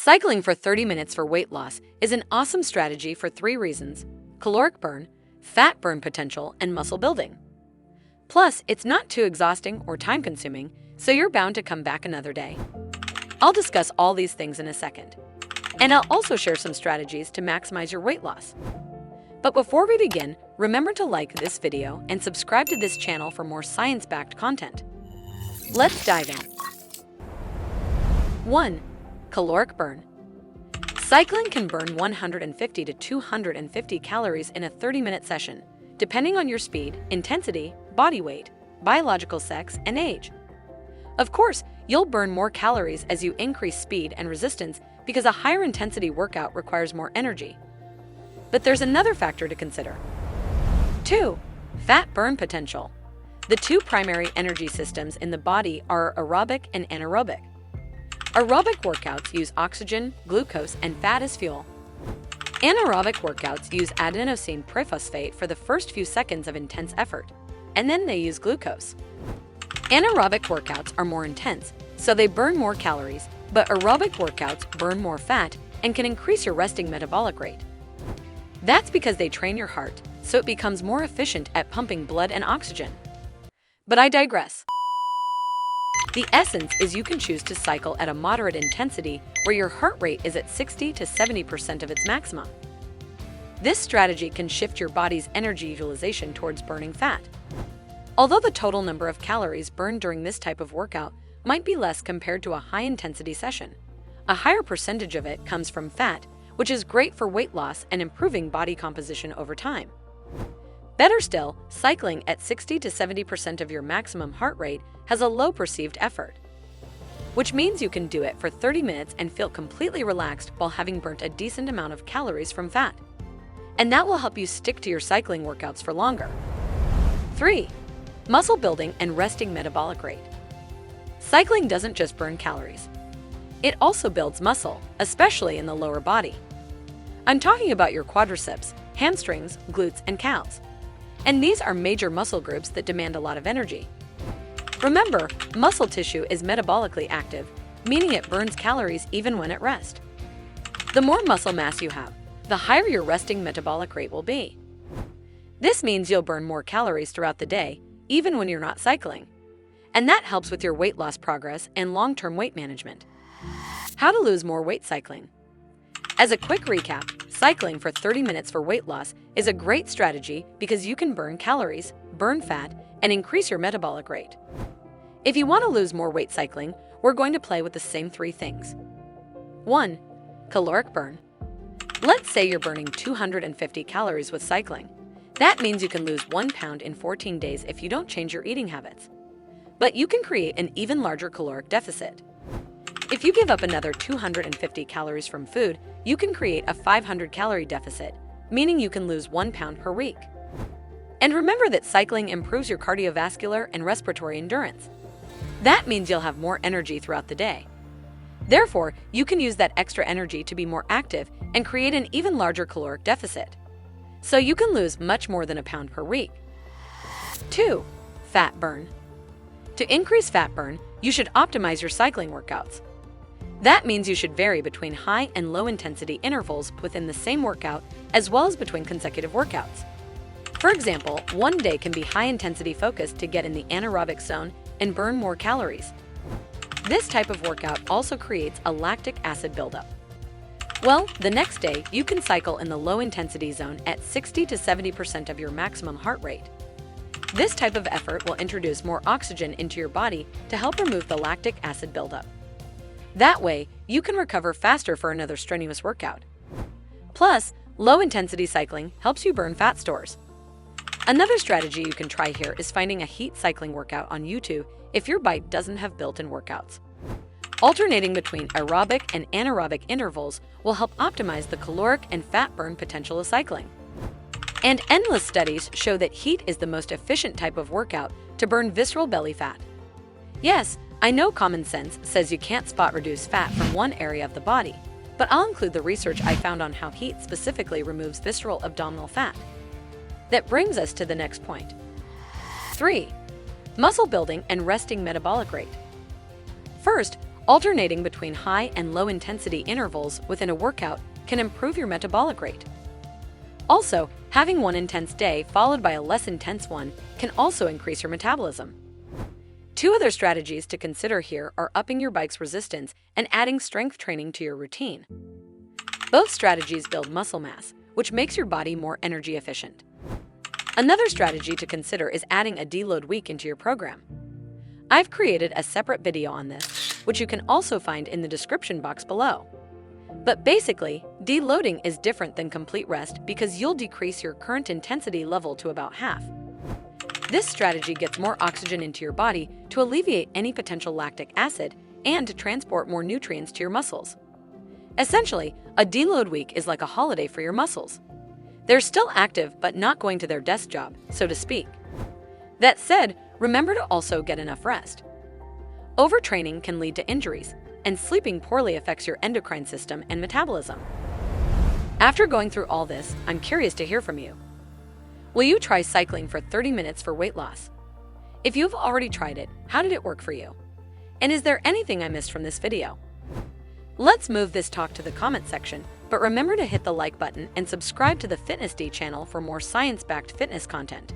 Cycling for 30 minutes for weight loss is an awesome strategy for 3 reasons: caloric burn, fat burn potential, and muscle building. Plus, it's not too exhausting or time-consuming, so you're bound to come back another day. I'll discuss all these things in a second. And I'll also share some strategies to maximize your weight loss. But before we begin, remember to like this video and subscribe to this channel for more science-backed content. Let's dive in. 1. Caloric burn. Cycling can burn 150 to 250 calories in a 30-minute session, depending on your speed, intensity, body weight, biological sex, and age. Of course, you'll burn more calories as you increase speed and resistance because a higher intensity workout requires more energy. But there's another factor to consider. 2. Fat burn potential. The 2 primary energy systems in the body are aerobic and anaerobic. Aerobic workouts use oxygen, glucose, and fat as fuel. Anaerobic workouts use adenosine triphosphate for the first few seconds of intense effort, and then they use glucose. Anaerobic workouts are more intense, so they burn more calories, but aerobic workouts burn more fat and can increase your resting metabolic rate. That's because they train your heart, so it becomes more efficient at pumping blood and oxygen. But I digress. The essence is you can choose to cycle at a moderate intensity where your heart rate is at 60 to 70% of its maximum. This strategy can shift your body's energy utilization towards burning fat. Although the total number of calories burned during this type of workout might be less compared to a high-intensity session, a higher percentage of it comes from fat, which is great for weight loss and improving body composition over time. Better still, cycling at 60 to 70% of your maximum heart rate has a low perceived effort, which means you can do it for 30 minutes and feel completely relaxed while having burnt a decent amount of calories from fat. And that will help you stick to your cycling workouts for longer. 3. Muscle building and resting metabolic rate. Cycling doesn't just burn calories. It also builds muscle, especially in the lower body. I'm talking about your quadriceps, hamstrings, glutes, and calves. And these are major muscle groups that demand a lot of energy. Remember, muscle tissue is metabolically active, meaning it burns calories even when at rest. The more muscle mass you have, the higher your resting metabolic rate will be. This means you'll burn more calories throughout the day, even when you're not cycling. And that helps with your weight loss progress and long-term weight management. How to lose more weight cycling. As a quick recap, cycling for 30 minutes for weight loss is a great strategy because you can burn calories, burn fat, and increase your metabolic rate. If you want to lose more weight cycling, we're going to play with the same 3 things. 1. Caloric burn. Let's say you're burning 250 calories with cycling. That means you can lose 1 pound in 14 days if you don't change your eating habits. But you can create an even larger caloric deficit. If you give up another 250 calories from food, you can create a 500-calorie deficit, meaning you can lose 1 pound per week. And remember that cycling improves your cardiovascular and respiratory endurance. That means you'll have more energy throughout the day. Therefore, you can use that extra energy to be more active and create an even larger caloric deficit. So you can lose much more than 1 pound per week. 2. Fat burn. To increase fat burn, you should optimize your cycling workouts. That means you should vary between high and low intensity intervals within the same workout, as well as between consecutive workouts. For example, one day can be high intensity focused to get in the anaerobic zone and burn more calories. This type of workout also creates a lactic acid buildup. Well, the next day, you can cycle in the low intensity zone at 60 to 70% of your maximum heart rate. This type of effort will introduce more oxygen into your body to help remove the lactic acid buildup. That way, you can recover faster for another strenuous workout. Plus, low-intensity cycling helps you burn fat stores. Another strategy you can try here is finding a heat cycling workout on YouTube if your bike doesn't have built-in workouts. Alternating between aerobic and anaerobic intervals will help optimize the caloric and fat burn potential of cycling. And endless studies show that heat is the most efficient type of workout to burn visceral belly fat. Yes, I know common sense says you can't spot reduce fat from one area of the body, but I'll include the research I found on how heat specifically removes visceral abdominal fat. That brings us to the next point. 3. Muscle building and resting metabolic rate. First, Alternating between high and low intensity intervals within a workout can improve your metabolic rate. Also, having one intense day followed by a less intense one can also increase your metabolism. Two other strategies to consider here are upping your bike's resistance and adding strength training to your routine. Both strategies build muscle mass, which makes your body more energy efficient. Another strategy to consider is adding a deload week into your program. I've created a separate video on this, which you can also find in the description box below. But basically, deloading is different than complete rest because you'll decrease your current intensity level to about half. This strategy gets more oxygen into your body to alleviate any potential lactic acid and to transport more nutrients to your muscles. Essentially, a deload week is like a holiday for your muscles. They're still active but not going to their desk job, so to speak. That said, remember to also get enough rest. Overtraining can lead to injuries, and sleeping poorly affects your endocrine system and metabolism. After going through all this, I'm curious to hear from you. Will you try cycling for 30 minutes for weight loss? If you've already tried it, how did it work for you? And is there anything I missed from this video? Let's move this talk to the comment section, but remember to hit the like button and subscribe to the Fitness D channel for more science-backed fitness content.